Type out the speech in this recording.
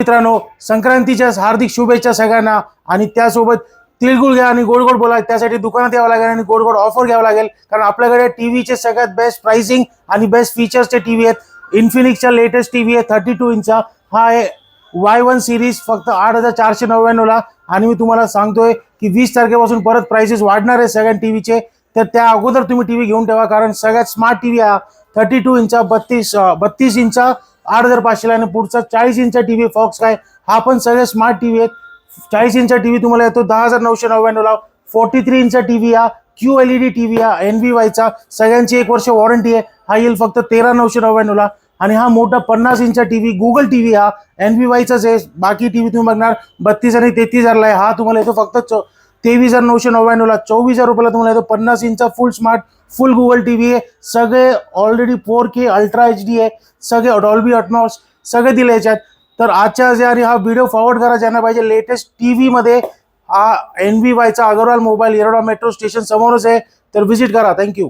मित्रांनो, संक्रांतीच्या हार्दिक शुभेच्छा सगळ्यांना. आणि त्यासोबत तिळगुळ घ्या आणि गोड गोड बोला. त्यासाठी दुकानात यावं लागेल आणि गोड गोड ऑफर घ्यावं लागेल, कारण आपल्याकडे टीव्हीचे सगळ्यात बेस्ट प्राइसिंग आणि बेस्ट फीचर्सचे टीव्ही आहेत. इन्फिनिक्सचा लेटेस्ट टीव्ही आहे 32 इंचचा. हा आहे Y1 सिरीज, फक्त 8,499 ला. आणि मी तुम्हाला सांगतोय की 20 तारखेपासून परत प्राइसेस वाढणार आहे सगळ्या टीव्हीचे. तर त्या अगोदर तुम्ही टीव्ही घेऊन ठेवा, कारण सगळ्यात स्मार्ट टीव्ही हा 32 इंचचा, 32 इंचचा 8,500 ला. आणि पुढचा 40 इंचचा टीव्ही फॉक्स काय, हा पण सगळे स्मार्ट टीव्ही आहेत. 40 इंचचा टीव्ही तुम्हाला येतो 10,999 ला. 43 इंचचा टीव्ही हा QLED टीव्ही हा NVYचा, सगळ्यांची 1 वर्ष वॉरंटी आहे. हा येईल फक्त 13,999 ला. आणि हा मोठा 50 इंचचा टीव्ही गुगल टीव्ही हा NVYचाच आहे. बाकी टीव्ही तुम्ही बघणार 32 आणि 33,000 ला आहे. हा तुम्हाला येतो फक्त 23,999 ला. 24,000 रुपयाला तुम्हाला येतो 50 इंचचा full smart full Google TV आहे. सगळे ऑलरेडी 4K अल्ट्रा HD आहे. सगळे डॉल्बी अटमॉस सगळे दिले याच्यात. तर आजच्या आणि हा व्हिडिओ फॉरवर्ड करा ज्यांना पाहिजे लेटेस्ट टीव्ही मध्ये. हा NVYचा Agarwal mobile Yerwada metro station समोरच आहे. तर व्हिजिट करा. थँक्यू.